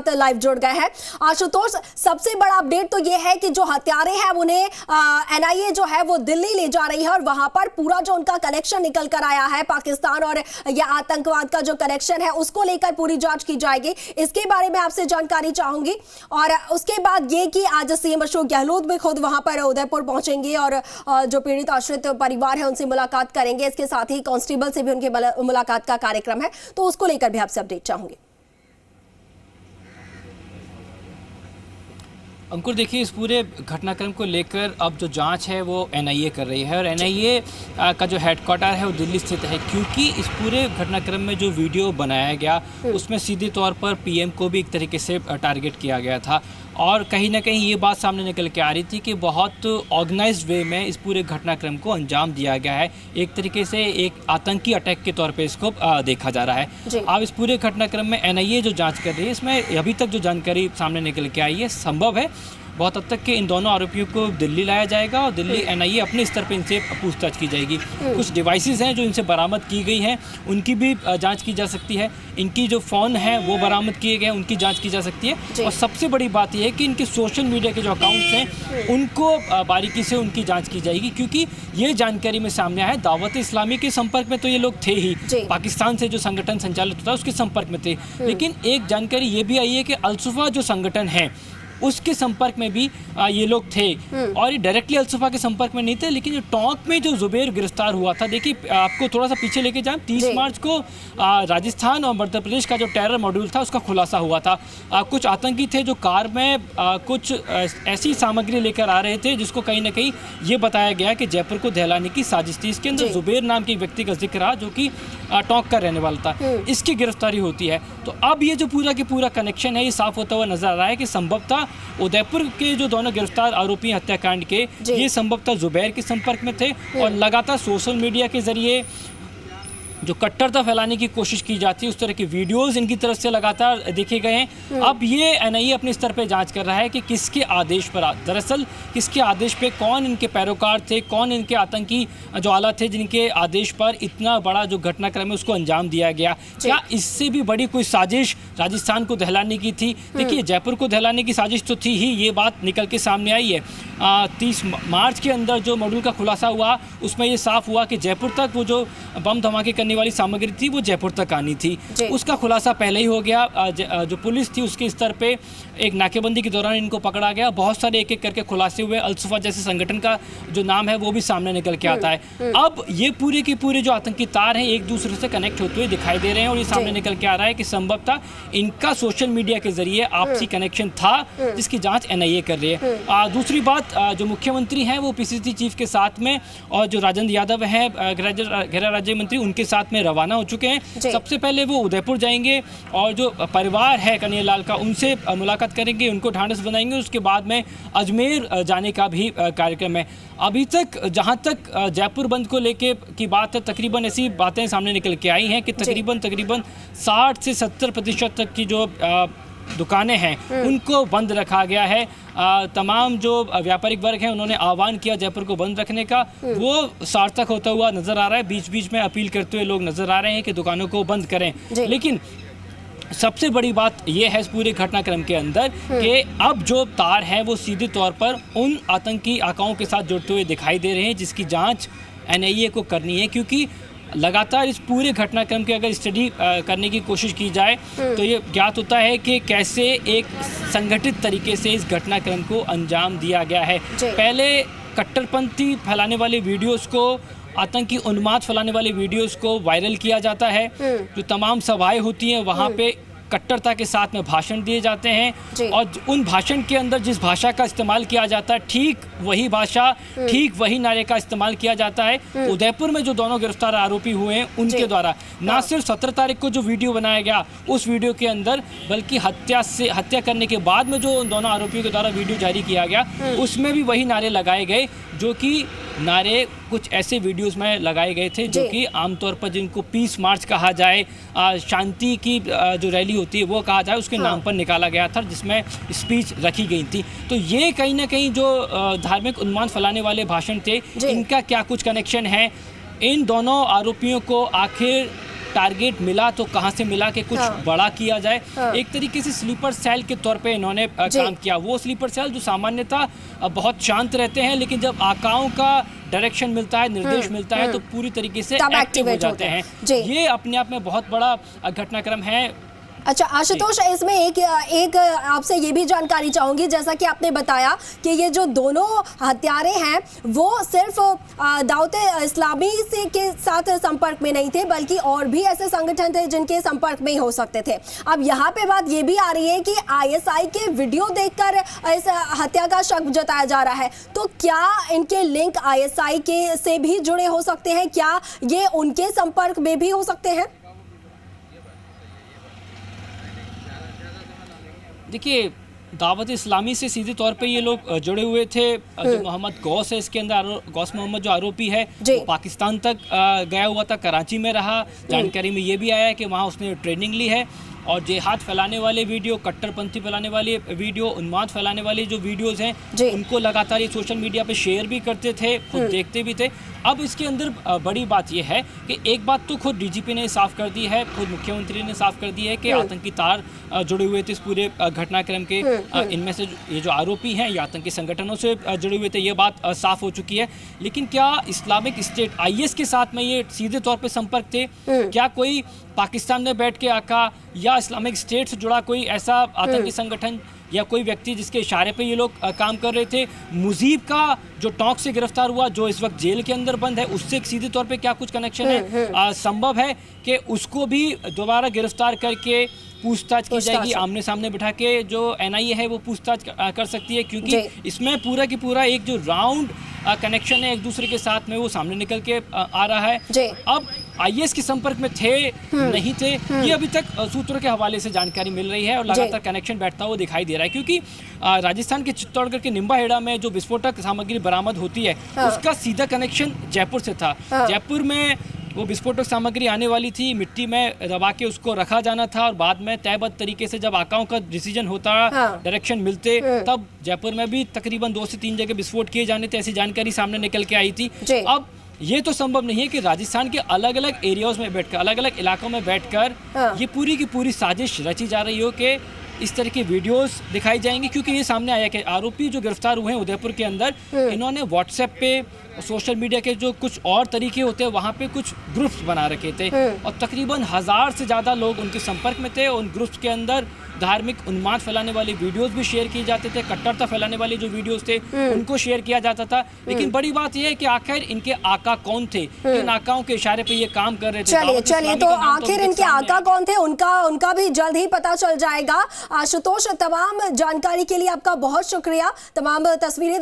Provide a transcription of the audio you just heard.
साथ लाइव जुड़ गए हैं। आशुतोष, सबसे बड़ा अपडेट तो ये है कि जो हत्यारे हैं उन्हें एनआईए जो है वो दिल्ली ले जा रही है और वहां पर पूरा जो उनका कनेक्शन निकल कर आया है पाकिस्तान और यह आतंकवाद का जो कनेक्शन है उसको लेकर पूरी जांच की जाएगी। इसके बारे में आपसे जानकारी चाहूंगी। और उसके बाद ये कि आज सीएम अशोक गहलोत भी खुद वहां पर उदयपुर पहुंचेंगे और जो पीड़ित आश्रित परिवार है उनसे मुलाकात करेंगे। इसके साथ ही कांस्टेबल से भी उनकी मुलाकात का कार्यक्रम है, तो उसको लेकर भी आपसे अपडेट चाहूंगी। अंकुर, देखिए, इस पूरे घटनाक्रम को लेकर अब जो जांच है वो एनआईए कर रही है और एनआईए का जो हेडक्वार्टर है वो दिल्ली स्थित है, क्योंकि इस पूरे घटनाक्रम में जो वीडियो बनाया गया उसमें सीधे तौर पर पीएम को भी एक तरीके से टारगेट किया गया था और कहीं ना कहीं ये बात सामने निकल के आ रही थी कि बहुत ऑर्गेनाइज्ड वे में इस पूरे घटनाक्रम को अंजाम दिया गया है। एक तरीके से एक आतंकी अटैक के तौर पे इसको देखा जा रहा है। अब इस पूरे घटनाक्रम में एनआईए जो जांच कर रही है, इसमें अभी तक जो जानकारी सामने निकल के आई है, संभव है बहुत हद तक कि इन दोनों आरोपियों को दिल्ली लाया जाएगा और दिल्ली एनआईए अपने स्तर पर इनसे पूछताछ की जाएगी। कुछ डिवाइसेस हैं जो इनसे बरामद की गई हैं, उनकी भी जांच की जा सकती है। इनकी जो फ़ोन है वो बरामद किए गए हैं, उनकी जांच की जा सकती है। और सबसे बड़ी बात यह है कि इनके सोशल मीडिया के जो अकाउंट्स हैं उनको बारीकी से उनकी जाँच की जाएगी, क्योंकि ये जानकारी में सामने आया है दावत इस्लामी के संपर्क में तो ये लोग थे ही, पाकिस्तान से जो संगठन संचालित होता है उसके संपर्क में थे, लेकिन एक जानकारी ये भी आई है कि अल-सुफ़ा जो संगठन है उसके संपर्क में भी ये लोग थे और ये डायरेक्टली अल-सुफ़ा के संपर्क में नहीं थे। लेकिन जो टोंक में जो जुबैर गिरफ्तार हुआ था, देखिए आपको थोड़ा सा पीछे लेके जाएं, 30 मार्च को राजस्थान और मध्य प्रदेश का जो टेरर मॉड्यूल था उसका खुलासा हुआ था। कुछ आतंकी थे जो कार में कुछ ऐसी सामग्री लेकर आ रहे थे जिसको कहीं ना कहीं ये बताया गया कि जयपुर को दहलाने की साजिश थी। इसके अंदर जुबैर नाम के व्यक्ति का जिक्र रहा जो कि टोंक का रहने वाला था। इसकी गिरफ्तारी होती है तो अब ये जो पूरा के पूरा कनेक्शन है ये साफ होता हुआ नजर आ रहा है कि संभवतः उदयपुर के जो दोनों गिरफ्तार आरोपी हत्याकांड के ये संभवतः जुबैर के संपर्क में थे और लगातार सोशल मीडिया के जरिए जो कट्टरता फैलाने की कोशिश की जाती है उस तरह के वीडियोस इनकी तरफ से लगातार देखे गए हैं। अब ये एनआईए अपने स्तर पे जांच कर रहा है कि किसके आदेश पर, दरअसल किसके आदेश पे, कौन इनके पैरोकार थे, कौन इनके आतंकी जो आला थे जिनके आदेश पर इतना बड़ा जो घटनाक्रम है उसको अंजाम दिया गया। क्या इससे भी बड़ी कोई साजिश राजस्थान को दहलाने की थी? देखिए, जयपुर को दहलाने की साजिश तो थी ही, ये बात निकल के सामने आई है। 30 मार्च के अंदर जो मॉड्यूल का खुलासा हुआ उसमें ये साफ हुआ कि जयपुर तक वो जो बम धमाके करने वाली सामग्री थी वो जयपुर तक आनी थी। उसका खुलासा पहले ही हो गया। जो पुलिस थी उसके स्तर पे एक नाकेबंदी के दौरान इनको पकड़ा गया। बहुत सारे एक एक करके खुलासे हुए। अल-सुफ़ा जैसे संगठन का जो नाम है वो भी सामने निकल के आता है। अब ये पूरे के पूरे जो आतंकी तार हैं एक दूसरे से कनेक्ट होते हुए दिखाई दे रहे हैं और ये सामने निकल के आ रहा है कि संभवतः इनका सोशल मीडिया के जरिए आपसी कनेक्शन था जिसकी जाँच एनआईए कर रही है। दूसरी बात, जो मुख्यमंत्री हैं वो पीसीसी चीफ के साथ में और जो राजेंद्र यादव हैं गृह राज्य मंत्री उनके साथ में रवाना हो चुके हैं। सबसे पहले वो उदयपुर जाएंगे और जो परिवार है कन्हैयालाल का उनसे मुलाकात करेंगे, उनको ढांढस बनाएंगे। उसके बाद में अजमेर जाने का भी कार्यक्रम है। अभी तक जहां तक जयपुर बंद को लेके की बात है, तकरीबन ऐसी बातें सामने निकल के आई हैं कि तकरीबन 60 से 70% तक की जो दुकानें हैं उनको बंद रखा गया है। तमाम जो व्यापारिक वर्ग हैं उन्होंने आह्वान किया जयपुर को बंद रखने का, वो सार्थक होता हुआ नजर आ रहा है। बीच बीच में अपील करते हुए लोग नजर आ रहे हैं कि दुकानों को बंद करें। लेकिन सबसे बड़ी बात यह है इस पूरे घटनाक्रम के अंदर कि अब जो तार है वो सीधे तौर पर उन आतंकी आकाओं के साथ जुड़ते हुए दिखाई दे रहे हैं जिसकी जाँच एनआईए को करनी है, क्योंकि लगातार इस पूरे घटनाक्रम की अगर स्टडी करने की कोशिश की जाए तो ये ज्ञात होता है कि कैसे एक संगठित तरीके से इस घटनाक्रम को अंजाम दिया गया है। पहले कट्टरपंथी फैलाने वाले वीडियोस को, आतंकी उन्माद फैलाने वाले वीडियोस को वायरल किया जाता है। जो तमाम सभाएं होती हैं वहाँ पे कट्टरता के साथ में भाषण दिए जाते हैं और उन भाषण के अंदर जिस भाषा का इस्तेमाल किया जाता है ठीक वही भाषा, ठीक वही नारे का इस्तेमाल किया जाता है। उदयपुर में जो दोनों गिरफ्तार आरोपी हुए हैं उनके द्वारा ना सिर्फ 17 तारीख को जो वीडियो बनाया गया उस वीडियो के अंदर, बल्कि हत्या करने के बाद में जो दोनों आरोपियों के द्वारा वीडियो जारी किया गया उसमें भी वही नारे लगाए गए, जो कि नारे कुछ ऐसे वीडियोस में लगाए गए थे जो कि आमतौर पर जिनको पीस मार्च कहा जाए, शांति की जो रैली होती है वो कहा जाए, उसके नाम पर निकाला गया था जिसमें स्पीच रखी गई थी। तो ये कहीं ना कहीं जो धार्मिक उन्माद फैलाने वाले भाषण थे इनका क्या कुछ कनेक्शन है? इन दोनों आरोपियों को आखिर टारगेट मिला तो कहां से मिला के कुछ बड़ा किया जाए। एक तरीके से स्लीपर सेल के तौर पे इन्होंने काम किया। वो स्लीपर सेल जो सामान्यतः बहुत शांत रहते हैं, लेकिन जब आकाओं का डायरेक्शन मिलता है, निर्देश मिलता है, तो पूरी तरीके से एक्टिव हो जाते हैं। ये अपने आप में बहुत बड़ा घटनाक्रम है। अच्छा आशुतोष, इसमें एक आपसे ये भी जानकारी चाहूंगी, जैसा कि आपने बताया कि ये जो दोनों हत्यारे हैं वो सिर्फ दाऊद इस्लामी से के साथ संपर्क में नहीं थे, बल्कि और भी ऐसे संगठन थे जिनके संपर्क में हो सकते थे। अब यहाँ पे बात ये भी आ रही है कि ISI के वीडियो देखकर इस हत्या का शक जताया जा रहा है, तो क्या इनके लिंक ISI के से भी जुड़े हो सकते हैं? क्या ये उनके संपर्क में भी हो सकते हैं? देखिए, दावत इस्लामी से सीधे तौर पे ये लोग जुड़े हुए थे। जो मोहम्मद गौस है, इसके अंदर गौस मोहम्मद जो आरोपी है, वो पाकिस्तान तक गया हुआ था, कराची में रहा। जानकारी में ये भी आया है कि वहाँ उसने ट्रेनिंग ली है और जिहाद फैलाने वाले वीडियो, कट्टरपंथी फैलाने वाले वीडियो, उन्माद फैलाने वाले जो वीडियोस हैं, उनको लगातार ये सोशल मीडिया पे शेयर भी करते थे, खुद देखते भी थे। अब इसके अंदर बड़ी बात यह है कि एक बात तो खुद DGP ने साफ कर दी है, खुद मुख्यमंत्री ने साफ कर दी है कि आतंकी तार जुड़े हुए थे इस पूरे घटनाक्रम के। इनमें से ये जो आरोपी हैं ये आतंकी संगठनों से जुड़े हुए थे, ये बात साफ हो चुकी है। लेकिन क्या इस्लामिक स्टेट IS के साथ में ये सीधे तौर पर संपर्क थे? क्या कोई पाकिस्तान में बैठ के आका या इस्लामिक स्टेट से जुड़ा कोई ऐसा आतंकी संगठन या कोई व्यक्ति जिसके इशारे पे ये लोग काम कर रहे थे? मुजीब का जो टोंक से गिरफ्तार हुआ, जो इस वक्त जेल के अंदर बंद है, उससे सीधे तौर पे क्या कुछ कनेक्शन है? संभव है कि उसको भी दोबारा गिरफ्तार करके पूछताछ की जाएगी, आमने सामने बिठा के जो NIA है वो पूछताछ कर सकती है, क्योंकि इसमें पूरा की पूरा एक जो राउंड कनेक्शन है एक दूसरे के साथ में, वो सामने निकल के आ रहा है। अब IS के संपर्क में थे नहीं थे, ये अभी तक सूत्रों के हवाले से जानकारी मिल रही है और लगातार कनेक्शन बैठता हुआ दिखाई दे रहा है, क्योंकि राजस्थान के चित्तौड़गढ़ के निम्बाहेड़ा में जो विस्फोटक सामग्री बरामद होती है उसका सीधा कनेक्शन जयपुर से था। जयपुर में वो विस्फोटक सामग्री आने वाली थी, मिट्टी में दबा के उसको रखा जाना था और बाद में तयबद्ध तरीके से जब आकाओं का डिसीजन होता, डायरेक्शन मिलते, तब जयपुर में भी तकरीबन 2 से 3 जगह विस्फोट किए जाने थे, ऐसी जानकारी सामने निकल के आई थी। अब ये तो संभव नहीं है कि राजस्थान के अलग अलग एरियाज में बैठकर, अलग अलग इलाकों में बैठकर ये पूरी की पूरी साजिश रची जा रही हो कि इस तरह की वीडियोस दिखाई जाएंगी, क्योंकि ये सामने आया कि आरोपी जो गिरफ्तार हुए हैं उदयपुर के अंदर, इन्होंने व्हाट्सएप पे, सोशल मीडिया के जो कुछ और तरीके होते हैं वहाँ पे कुछ ग्रुप्स बना रखे थे और तकरीबन 1000 से ज़्यादा लोग उनके संपर्क में थे। उन ग्रुप्स के अंदर धार्मिक उन्माद फैलाने वाले वीडियोस भी शेयर किए जाते थे, कट्टरता फैलाने वाले जो वीडियोस थे उनको शेयर किया जाता था। लेकिन बड़ी बात यह है कि आखिर इनके आका कौन थे, किन आकाओं के इशारे पे ये काम कर रहे थे? चलिए तो आखिर इनके आका कौन थे, उनका भी जल्द ही पता चल जाएगा। आशुतोष, तमाम जानकारी के लिए आपका बहुत शुक्रिया, तमाम तस्वीरें